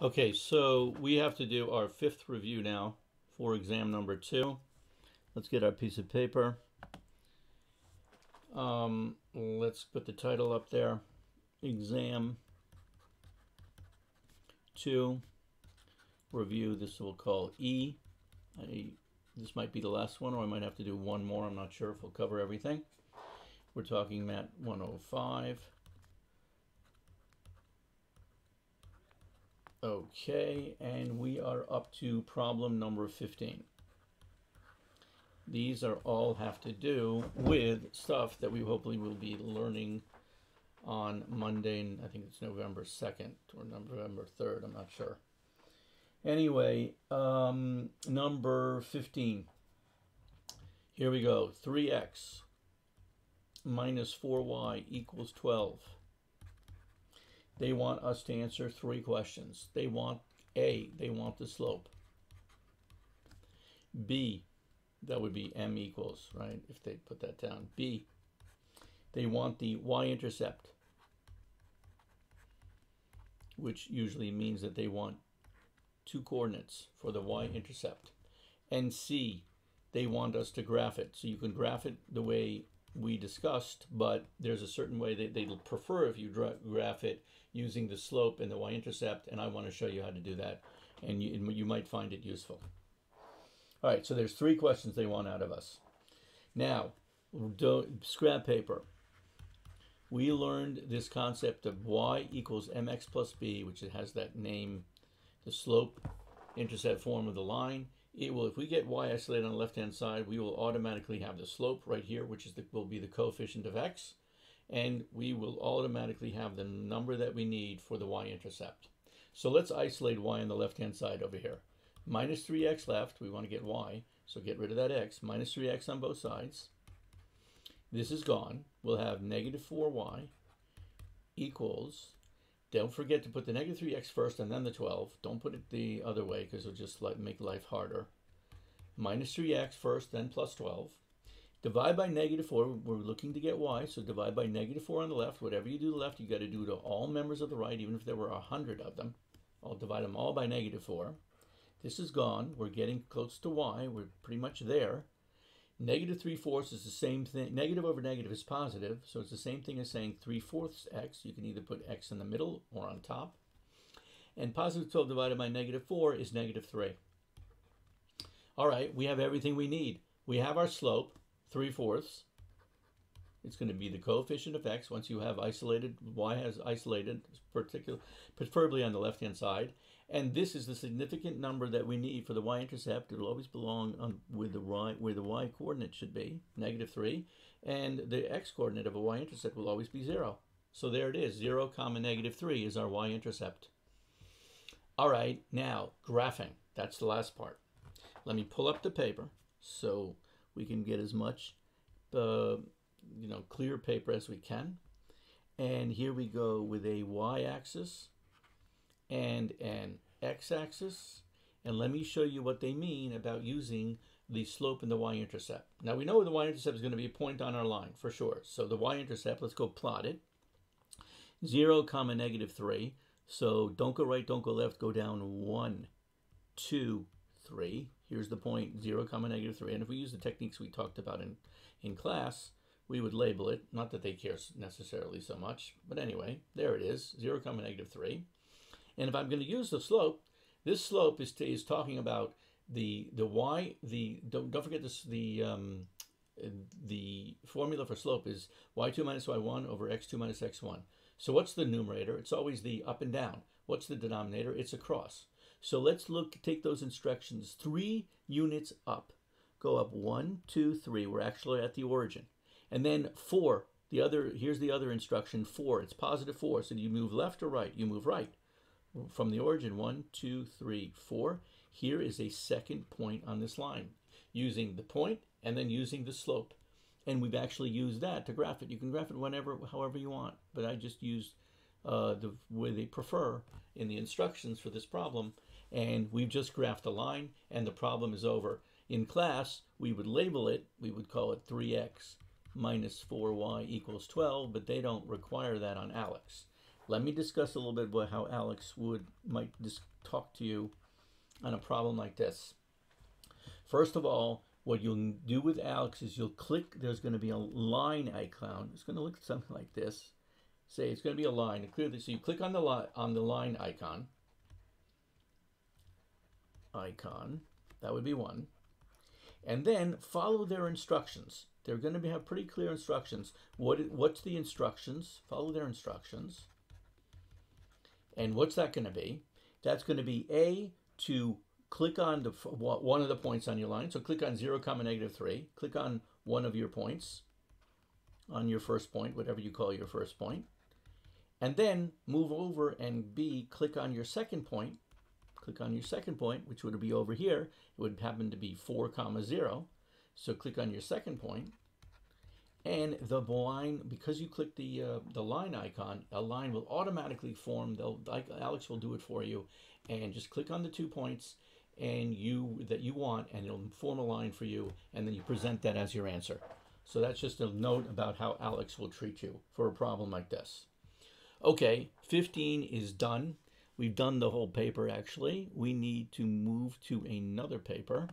Okay, so we have to do our fifth review now for exam number 2. Let's get our piece of paper. Let's put the title up there. Exam 2 review. This we'll call E. This might be the last one, or I might have to do one more. I'm not sure if we'll cover everything. We're talking M105. Okay, and we are up to problem number 15. These are all have to do with stuff that we hopefully will be learning on Monday, and I think it's November 2nd or November 3rd, I'm not sure. Anyway, number 15. Here we go. 3x minus 4y equals 12. They want us to answer 3 questions. They want A, they want the slope. B, that would be m equals, right, if they put that down. B, they want the y-intercept, which usually means that they want 2 coordinates for the y-intercept. And C, they want us to graph it. So you can graph it the way we discussed, but there's a certain way that they prefer if you graph it using the slope and the y-intercept, and I want to show you how to do that, and you might find it useful. All right, so there's 3 questions they want out of us. Now, scrap paper. We learned this concept of y equals mx plus b, which it has that name, the slope-intercept form of the line. It will, if we get y isolated on the left-hand side, we will automatically have the slope right here, which is will be the coefficient of x, and we will automatically have the number that we need for the y-intercept. So let's isolate y on the left-hand side over here. Minus 3x left, we want to get y, so get rid of that x. Minus 3x on both sides. This is gone. We'll have negative 4y equals, don't forget to put the negative 3x first and then the 12. Don't put it the other way because it'll just make life harder. Minus 3x first, then plus 12. Divide by negative 4. We're looking to get y, so divide by negative 4 on the left. Whatever you do to the left, you got to do to all members of the right, even if there were 100 of them. I'll divide them all by negative 4. This is gone. We're getting close to y. We're pretty much there. Negative 3/4 is the same thing. Negative over negative is positive, so it's the same thing as saying 3/4 x. You can either put x in the middle or on top. And positive 12 divided by negative 4 is negative 3. All right, we have everything we need. We have our slope, 3/4. It's going to be the coefficient of x once you have isolated, y has isolated, preferably on the left-hand side. And this is the significant number that we need for the y-intercept. It will always belong on with the where the y coordinate should be, negative 3. And the x-coordinate of a y-intercept will always be 0. So there it is, 0 comma negative 3 is our y-intercept. All right, now graphing. That's the last part. Let me pull up the paper so we can get as much clear paper as we can. And here we go with a y-axis and an x-axis, and let me show you what they mean about using the slope and the y-intercept. Now we know the y-intercept is going to be a point on our line for sure. So the y-intercept, let's go plot it. 0 comma negative 3. So don't go right, don't go left, go down 1, 2, 3. Here's the point, 0 comma negative 3. And if we use the techniques we talked about in class, we would label it. Not that they care necessarily so much, but anyway, there it is, 0 comma negative 3. And if I'm going to use the slope, this slope is talking about the y. Don't forget this. The formula for slope is y2 minus y1 over x2 minus x1. So what's the numerator? It's always the up and down. What's the denominator? It's a cross. So let's take those instructions 3 units up. Go up 1, 2, 3. We're actually at the origin. And then 4. Here's the other instruction, 4. It's positive 4. So do you move left or right? You move right. From the origin, 1, 2, 3, 4. Here is a second point on this line, using the point and then using the slope. And we've actually used that to graph it. You can graph it however you want, but I just used the way they prefer in the instructions for this problem. And we've just graphed the line, and the problem is over. In class, we would label it, we would call it 3x minus 4y equals 12, but they don't require that on ALEKS. let me discuss a little bit about how Alex might just talk to you on a problem like this. First of all, what you'll do with Alex is you'll click, there's going to be a line icon. It's going to look something like this. Say it's going to be a line. Clearly, so you click on the line icon. That would be one. And then follow their instructions. They're going to have pretty clear instructions. What's the instructions? Follow their instructions. And what's that going to be? That's going to be A, to click on one of the points on your line. So click on 0, -3. Click on one of your points on your first point, whatever you call your first point. And then move over and B, click on your second point. Click on your second point, which would be over here. It would happen to be 4, 0. So click on your second point. And the line, because you click the line icon, a line will automatically form. Alex will do it for you. And just click on the 2 points and that you want, and it'll form a line for you, and then you present that as your answer. So that's just a note about how Alex will treat you for a problem like this. Okay, 15 is done. We've done the whole paper, actually. We need to move to another paper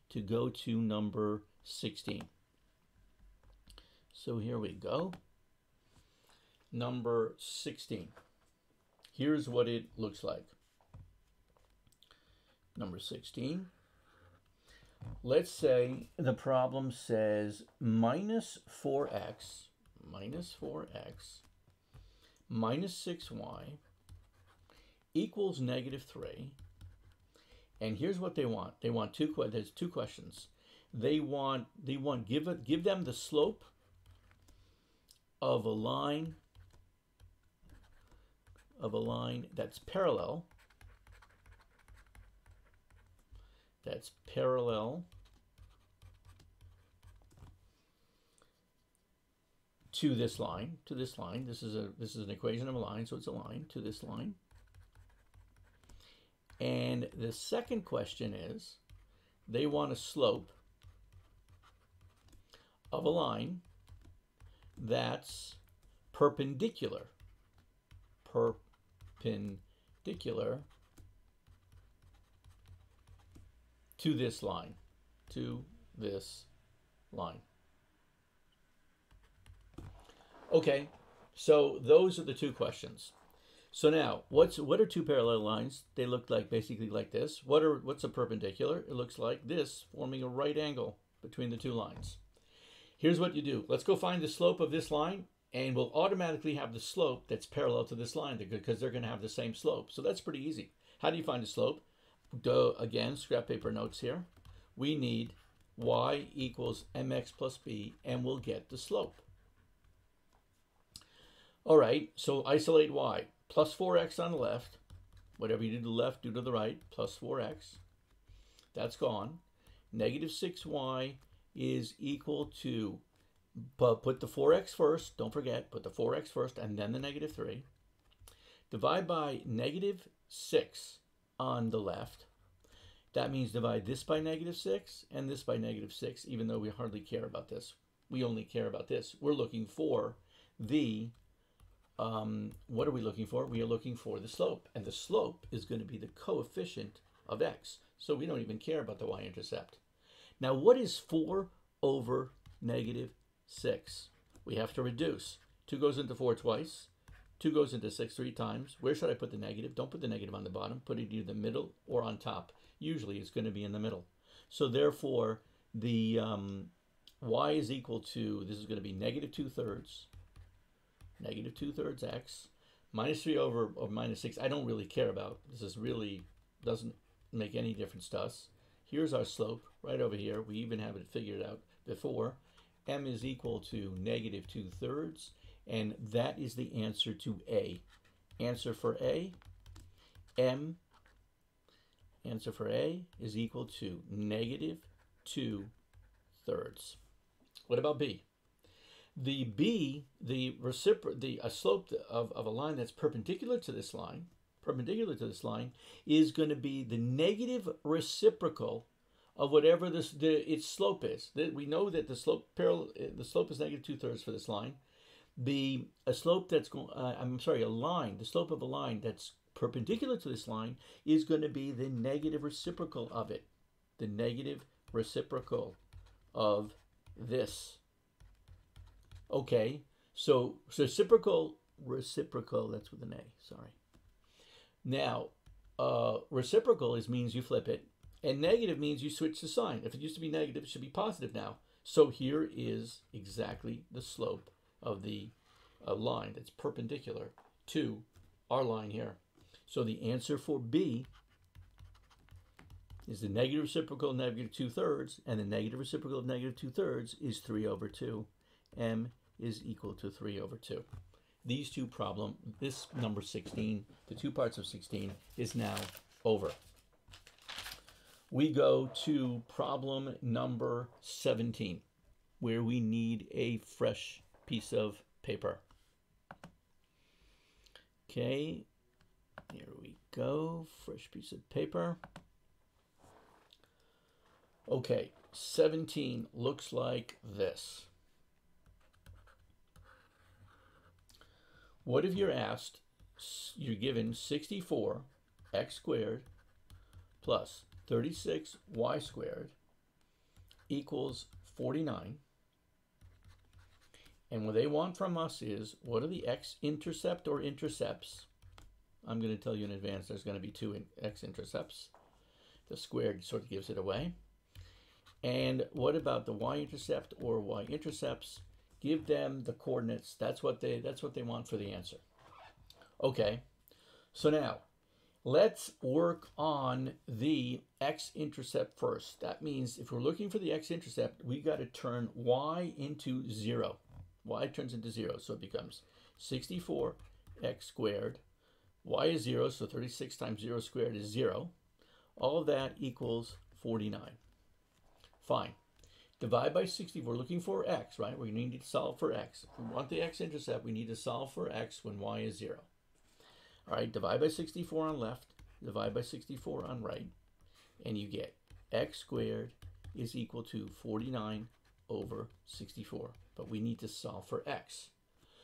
to go to number 16. So here we go. Number 16. Here's what it looks like. Number 16. Let's say the problem says minus 4x minus 6y equals -3. And here's what they want. They want there's two questions. They want give them the slope of a line that's parallel to this line. This is an equation of a line, so it's a line to this line. And the second question is, they want a slope of a line that's perpendicular to this line, Okay, so those are the two questions. So now, what are two parallel lines? They look like basically like this. What's a perpendicular? It looks like this, forming a right angle between the two lines. Here's what you do. Let's go find the slope of this line, and we'll automatically have the slope that's parallel to this line because they're going to have the same slope. So that's pretty easy. How do you find the slope? Again, scrap paper notes here. We need y equals mx plus b, and we'll get the slope. All right, so isolate y. Plus 4x on the left. Whatever you do to the left, do to the right. Plus 4x. That's gone. Negative 6y is equal to, put the 4x first. Don't forget, put the 4x first and then the -3. Divide by -6 on the left. That means divide this by -6 and this by -6, even though we hardly care about this. We only care about this. We're looking for the what are we looking for? We are looking for the slope, and the slope is going to be the coefficient of x. So we don't even care about the y-intercept. Now, what is 4 over -6? We have to reduce. 2 goes into 4 twice. 2 goes into 6 3 times. Where should I put the negative? Don't put the negative on the bottom. Put it either the middle or on top. Usually it's going to be in the middle. So therefore, the y is equal to, this is going to be -2/3. -2/3 x minus 3 over -6. I don't really care about. This is really doesn't make any difference to us. Here's our slope right over here. We even have it figured out before. M is equal to -2/3, and that is the answer to A. Answer for A, answer for A is equal to -2/3. What about B? The B, a slope of a line that's perpendicular to this line, is going to be the negative reciprocal of whatever its slope is. We know that the slope is -2/3 for this line. A slope that's going, I'm sorry, a line, the slope of a line that's perpendicular to this line is going to be the negative reciprocal of it. The negative reciprocal of this. Okay, so reciprocal, that's with an A, sorry. Now, reciprocal means you flip it, and negative means you switch the sign. If it used to be negative, it should be positive now. So here is exactly the slope of the line that's perpendicular to our line here. So the answer for B is the negative reciprocal of negative 2/3, and the negative reciprocal of negative 2/3 is 3/2. M is equal to 3/2. These two problems, this number 16, the two parts of 16, is now over. We go to problem number 17, where we need a fresh piece of paper. Okay, here we go, fresh piece of paper. Okay, 17 looks like this. What if you're asked, you're given 64 x squared plus 36 y squared equals 49. And what they want from us is, what are the x-intercept or intercepts? I'm going to tell you in advance there's going to be two x-intercepts. The squared sort of gives it away. And what about the y-intercept or y-intercepts? Give them the coordinates. That's what they want for the answer. Okay, so now let's work on the x-intercept first. That means if we're looking for the x-intercept, we got to turn y into 0. Y turns into 0, so it becomes 64 x squared. Y is 0, so 36 times 0 squared is 0. All of that equals 49. Fine. Divide by 60. We're looking for x, right? We need to solve for x. If we want the x-intercept, we need to solve for x when y is 0. All right, divide by 64 on left, divide by 64 on right, and you get x squared is equal to 49 over 64. But we need to solve for x.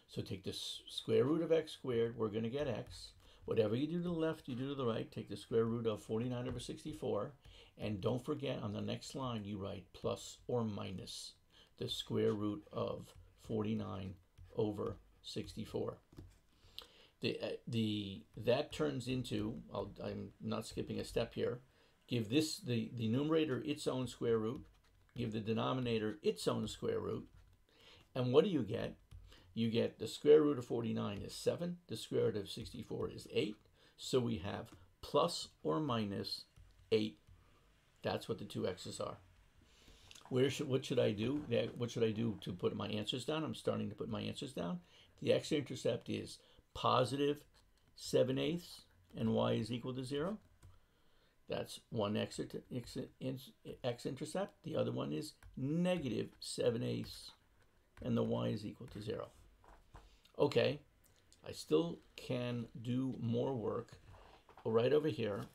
So take the square root of x squared, we're going to get x. Whatever you do to the left, you do to the right. Take the square root of 49 over 64. And don't forget, on the next line, you write plus or minus the square root of 49 over 64. That turns into, I'm not skipping a step here, give this the numerator its own square root, give the denominator its own square root, and what do you get? You get the square root of 49 is 7, the square root of 64 is 8, so we have plus or minus 8. That's what the two x's are. What should I do? What should I do to put my answers down? I'm starting to put my answers down. The x-intercept is positive 7/8 and y is equal to 0. That's one x-intercept. The other one is negative 7/8 and the y is equal to 0. Okay, I still can do more work right over here,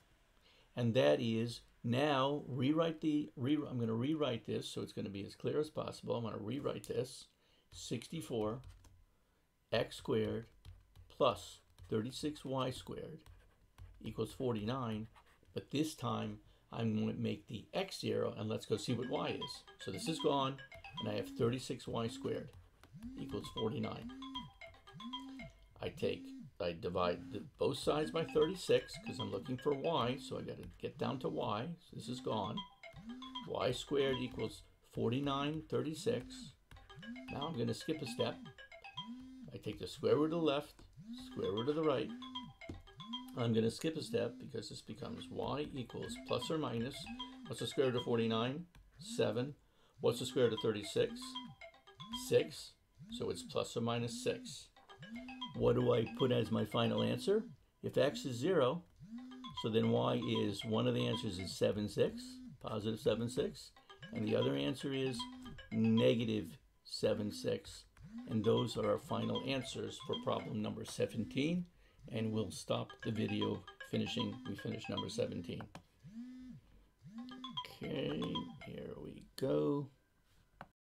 and that is now I'm going to rewrite this so it's going to be as clear as possible. I'm going to rewrite this 64 x squared plus 36y squared equals 49, but this time I'm going to make the x 0, and let's go see what y is. So this is gone, and I have 36y squared equals 49. I divide both sides by 36 because I'm looking for y, so I got to get down to y. So this is gone. Y squared equals 49 36. Now I'm going to skip a step. I take the square root of the left, square root of the right. I'm going to skip a step because this becomes y equals plus or minus. What's the square root of 49? 7. What's the square root of 36? 6. So it's plus or minus 6. What do I put as my final answer? If x is 0, so then y is, one of the answers is 7 6, positive 7 6, and the other answer is negative 7 6. And those are our final answers for problem number 17, and we'll stop the video we finish number 17. Okay, here we go.